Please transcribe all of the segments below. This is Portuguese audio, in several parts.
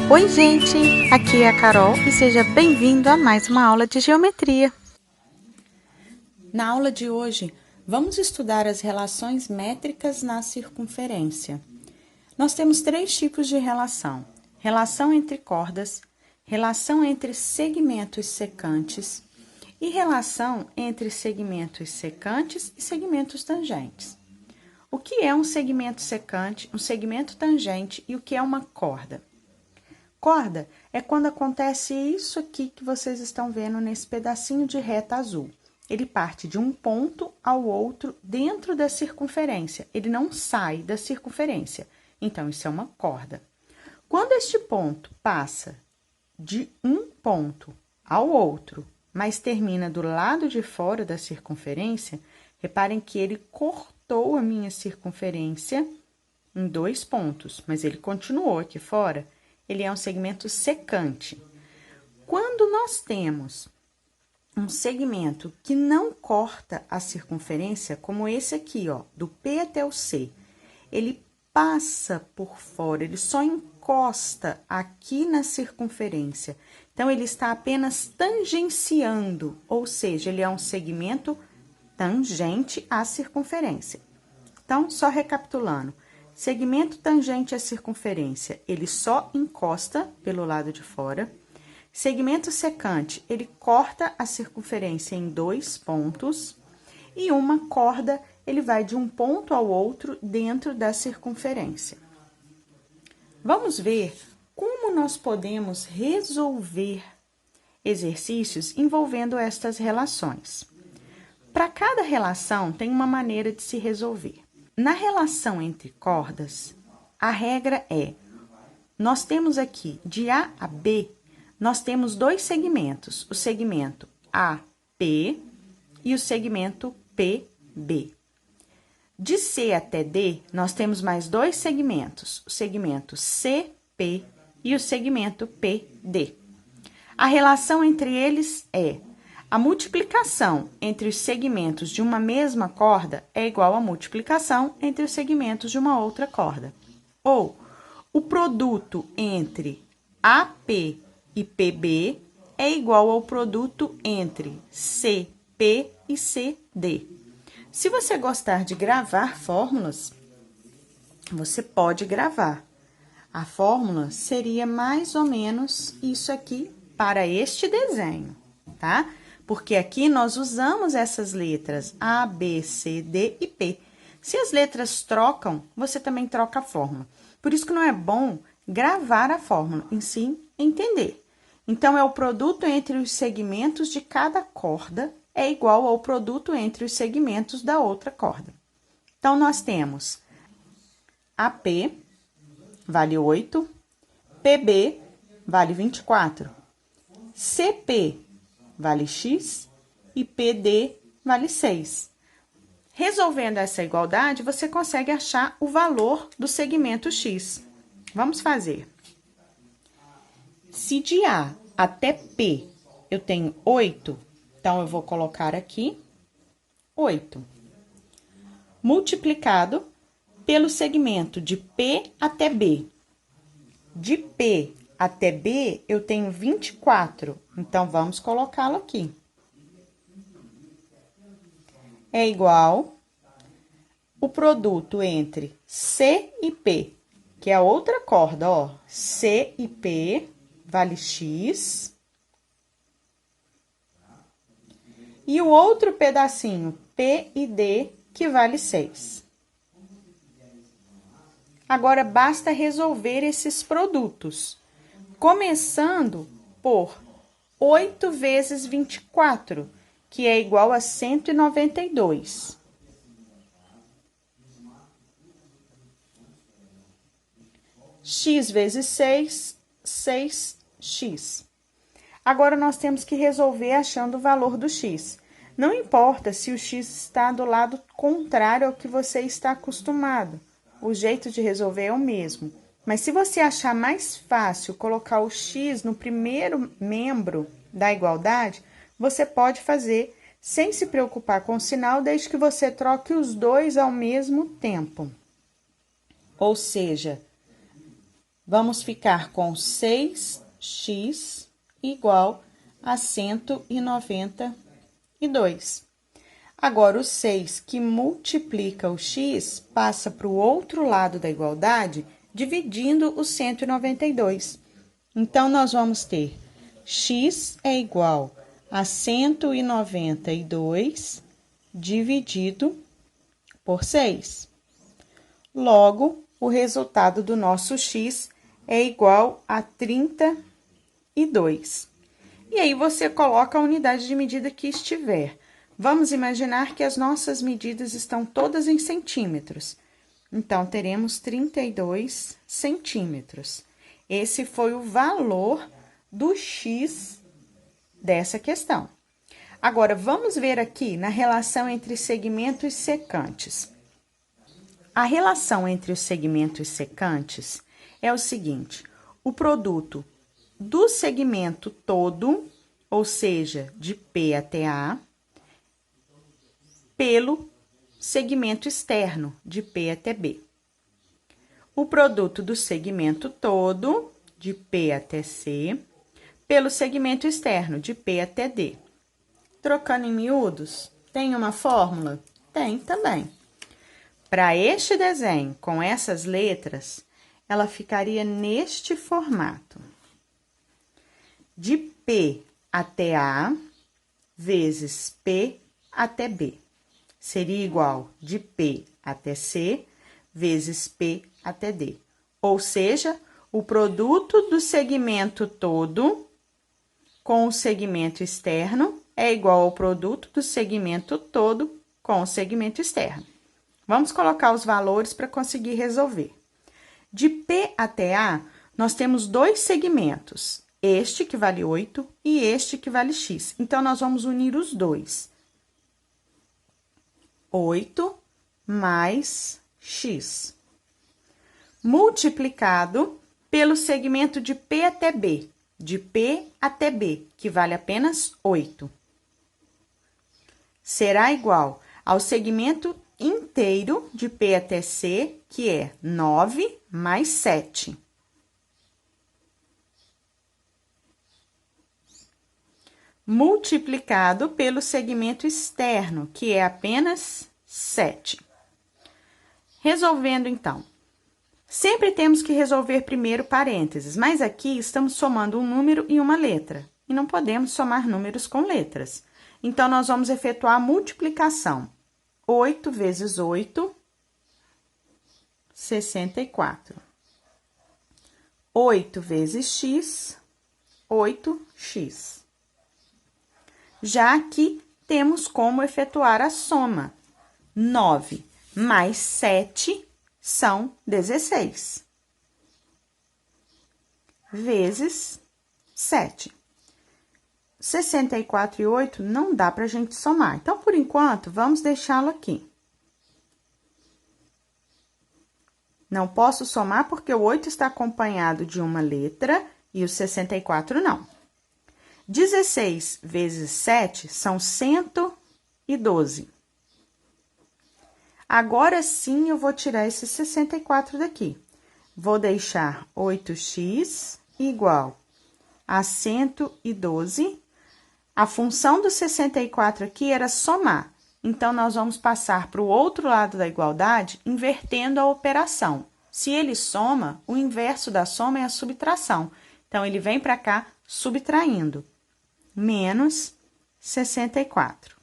Oi, gente! Aqui é a Carol e seja bem-vindo a mais uma aula de geometria. Na aula de hoje, vamos estudar as relações métricas na circunferência. Nós temos três tipos de relação: relação entre cordas, relação entre segmentos secantes e relação entre segmentos secantes e segmentos tangentes. O que é um segmento secante, um segmento tangente e o que é uma corda? Corda é quando acontece isso aqui que vocês estão vendo nesse pedacinho de reta azul. Ele parte de um ponto ao outro dentro da circunferência. Ele não sai da circunferência. Então, isso é uma corda. Quando este ponto passa de um ponto ao outro, mas termina do lado de fora da circunferência, reparem que ele cortou a minha circunferência em 2 pontos, mas ele continuou aqui fora. Ele é um segmento secante. Quando nós temos um segmento que não corta a circunferência, como esse aqui, ó, do P até o C, ele passa por fora, ele só encosta aqui na circunferência. Então, ele está apenas tangenciando, ou seja, ele é um segmento tangente à circunferência. Então, só recapitulando. Segmento tangente à circunferência, ele só encosta pelo lado de fora. Segmento secante, ele corta a circunferência em 2 pontos. E uma corda, ele vai de um ponto ao outro dentro da circunferência. Vamos ver como nós podemos resolver exercícios envolvendo estas relações. Para cada relação, tem uma maneira de se resolver. Na relação entre cordas, a regra é, nós temos aqui de A a B, nós temos 2 segmentos, o segmento AP e o segmento PB. De C até D, nós temos mais 2 segmentos, o segmento CP e o segmento PD. A relação entre eles é: a multiplicação entre os segmentos de uma mesma corda é igual à multiplicação entre os segmentos de uma outra corda. Ou, o produto entre AP e PB é igual ao produto entre CP e CD. Se você gostar de gravar fórmulas, você pode gravar. A fórmula seria mais ou menos isso aqui para este desenho, tá? Porque aqui nós usamos essas letras A, B, C, D e P. Se as letras trocam, você também troca a fórmula. Por isso que não é bom gravar a fórmula, em sim entender. Então, é o produto entre os segmentos de cada corda é igual ao produto entre os segmentos da outra corda. Então, nós temos AP vale 8, PB vale 24, CP vale X e PD vale 6. Resolvendo essa igualdade, você consegue achar o valor do segmento X. Vamos fazer. Se de A até P eu tenho 8, então eu vou colocar aqui 8. Multiplicado pelo segmento de P até B. De P até B, eu tenho 24, então, vamos colocá-lo aqui. É igual o produto entre C e P, que é a outra corda, ó. C e P vale X. E o outro pedacinho, P e D, que vale 6. Agora, basta resolver esses produtos. Começando por 8 vezes 24, que é igual a 192. X vezes 6, 6x. Agora, nós temos que resolver achando o valor do x. Não importa se o x está do lado contrário ao que você está acostumado. O jeito de resolver é o mesmo. Mas se você achar mais fácil colocar o x no primeiro membro da igualdade, você pode fazer sem se preocupar com o sinal, desde que você troque os dois ao mesmo tempo. Ou seja, vamos ficar com 6x igual a 192. Agora, o 6 que multiplica o x passa para o outro lado da igualdade, dividindo o 192. Então, nós vamos ter x é igual a 192 dividido por 6. Logo, o resultado do nosso x é igual a 32. E aí, você coloca a unidade de medida que estiver. Vamos imaginar que as nossas medidas estão todas em centímetros. Então, teremos 32 centímetros. Esse foi o valor do x dessa questão. Agora, vamos ver aqui na relação entre segmentos secantes. A relação entre os segmentos secantes é o seguinte: o produto do segmento todo, ou seja, de P até A, pelo segmento externo, de P até B. O produto do segmento todo, de P até C, pelo segmento externo, de P até D. Trocando em miúdos, tem uma fórmula? Tem também. Para este desenho, com essas letras, ela ficaria neste formato: de P até A vezes P até B. Seria igual de P até C vezes P até D. Ou seja, o produto do segmento todo com o segmento externo é igual ao produto do segmento todo com o segmento externo. Vamos colocar os valores para conseguir resolver. De P até A, nós temos dois segmentos, este que vale 8 e este que vale x. Então, nós vamos unir os dois. 8 mais x, multiplicado pelo segmento de P até B, de P até B, que vale apenas 8. Será igual ao segmento inteiro de P até C, que é 9 mais 7. Multiplicado pelo segmento externo, que é apenas 7. Resolvendo, então. Sempre temos que resolver primeiro parênteses, mas aqui estamos somando um número e uma letra, e não podemos somar números com letras. Então, nós vamos efetuar a multiplicação. 8 vezes 8, 64. 8 vezes x, 8x. Já aqui, temos como efetuar a soma. 9 mais 7 são 16. Vezes 7. 64 e 8 não dá para a gente somar. Então, por enquanto, vamos deixá-lo aqui. Não posso somar porque o 8 está acompanhado de uma letra e o 64 não. 16 vezes 7 são 112. Agora sim, eu vou tirar esse 64 daqui. Vou deixar 8x igual a 112. A função do 64 aqui era somar. Então, nós vamos passar para o outro lado da igualdade, invertendo a operação. Se ele soma, o inverso da soma é a subtração. Então, ele vem para cá subtraindo. Menos 64.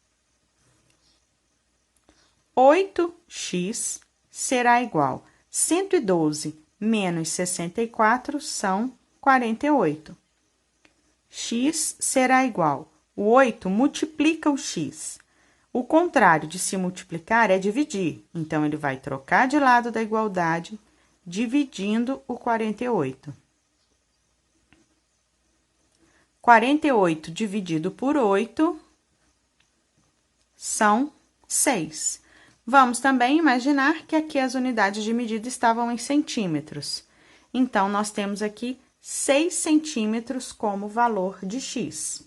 8x será igual a 112 menos 64 são 48. X será igual, o 8 multiplica o x. O contrário de se multiplicar é dividir, então, ele vai trocar de lado da igualdade, dividindo o 48. 48 dividido por 8 são 6. Vamos também imaginar que aqui as unidades de medida estavam em centímetros. Então, nós temos aqui 6 centímetros como valor de x.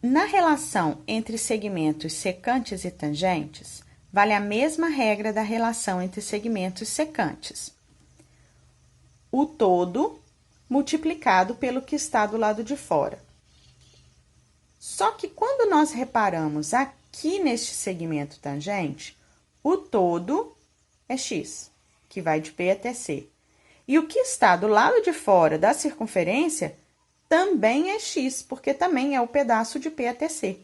Na relação entre segmentos secantes e tangentes, vale a mesma regra da relação entre segmentos secantes. O todo multiplicado pelo que está do lado de fora. Só que quando nós reparamos aqui neste segmento tangente, o todo é x, que vai de P até C. E o que está do lado de fora da circunferência também é x, porque também é o pedaço de P até C.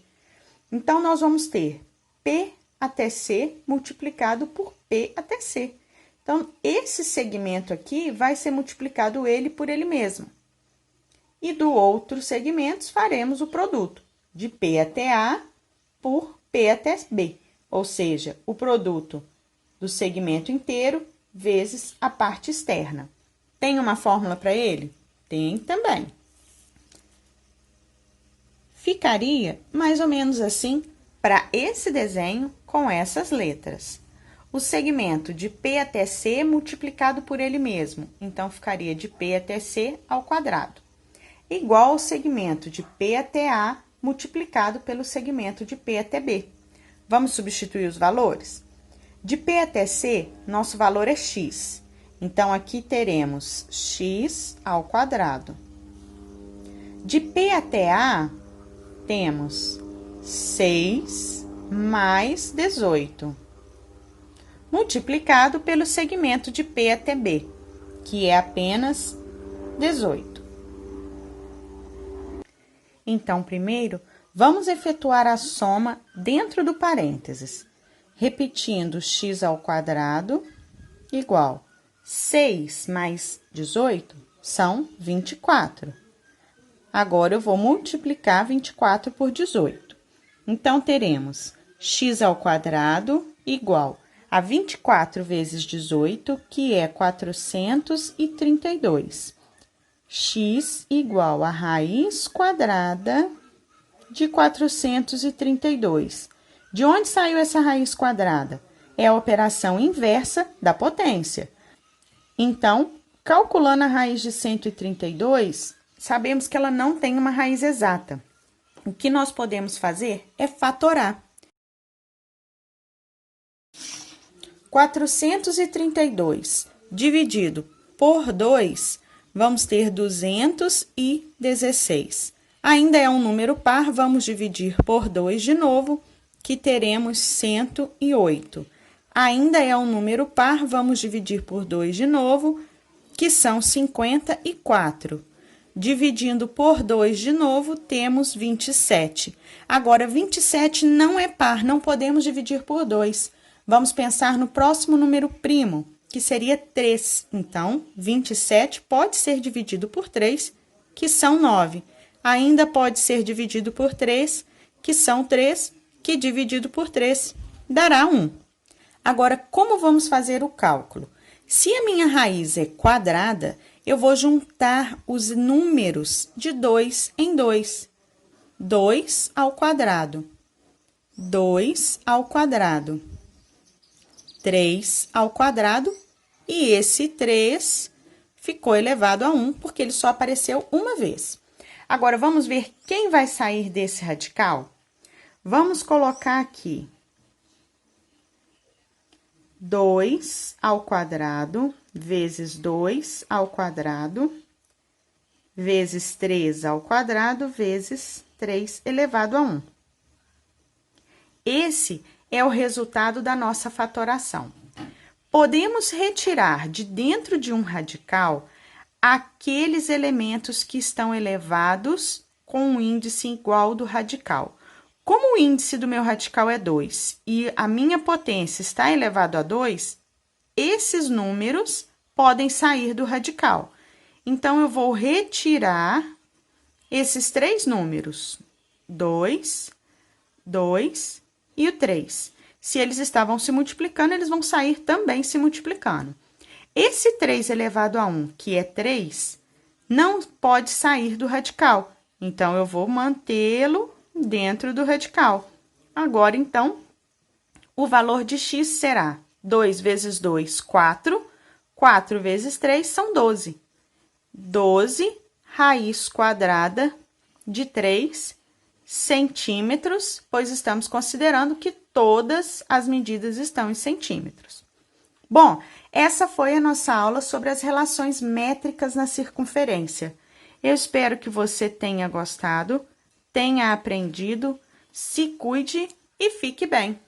Então, nós vamos ter P até C multiplicado por P até C. Então, esse segmento aqui vai ser multiplicado ele por ele mesmo. E do outro segmento, faremos o produto de P até A por P até B, ou seja, o produto do segmento inteiro vezes a parte externa. Tem uma fórmula para ele? Tem também. Ficaria mais ou menos assim para esse desenho com essas letras. O segmento de P até C multiplicado por ele mesmo, então ficaria de P até C ao quadrado, igual ao segmento de P até A multiplicado pelo segmento de P até B. Vamos substituir os valores? De P até C, nosso valor é x. Então, aqui teremos x ao quadrado. De P até A, temos 6 mais 18, multiplicado pelo segmento de P até B, que é apenas 18. Então, primeiro, vamos efetuar a soma dentro do parênteses, repetindo x ao quadrado igual 6 mais 18 são 24. Agora, eu vou multiplicar 24 por 18. Então, teremos x ao quadrado igual a 24 vezes 18, que é 432. X igual a raiz quadrada de 432. De onde saiu essa raiz quadrada? É a operação inversa da potência. Então, calculando a raiz de 132, sabemos que ela não tem uma raiz exata. O que nós podemos fazer é fatorar. 432 dividido por 2, vamos ter 216. Ainda é um número par, vamos dividir por 2 de novo, que teremos 108. Ainda é um número par, vamos dividir por 2 de novo, que são 54. Dividindo por 2 de novo, temos 27. Agora, 27 não é par, não podemos dividir por 2. Vamos pensar no próximo número primo, que seria 3. Então, 27 pode ser dividido por 3, que são 9. Ainda pode ser dividido por 3, que são 3, que dividido por 3 dará 1. Agora, como vamos fazer o cálculo? Se a minha raiz é quadrada, eu vou juntar os números de 2 em 2. 2 ao quadrado. 2 ao quadrado. 3 ao quadrado, e esse 3 ficou elevado a 1, porque ele só apareceu uma vez. Agora, vamos ver quem vai sair desse radical? Vamos colocar aqui 2 ao quadrado, vezes 2 ao quadrado, vezes 3 ao quadrado, vezes 3 elevado a 1. Esse é o resultado da nossa fatoração. Podemos retirar de dentro de um radical aqueles elementos que estão elevados com um índice igual ao do radical. Como o índice do meu radical é 2 e a minha potência está elevado a 2, esses números podem sair do radical. Então, eu vou retirar esses 3 números, 2, 2 e o 3. Se eles estavam se multiplicando, eles vão sair também se multiplicando. Esse 3 elevado a 1, que é 3, não pode sair do radical. Então, eu vou mantê-lo dentro do radical. Agora, então, o valor de x será 2 vezes 2, 4. 4 vezes 3 são 12. 12 raiz quadrada de 3 centímetros, pois estamos considerando que todas as medidas estão em centímetros. Bom, essa foi a nossa aula sobre as relações métricas na circunferência. Eu espero que você tenha gostado, tenha aprendido, se cuide e fique bem!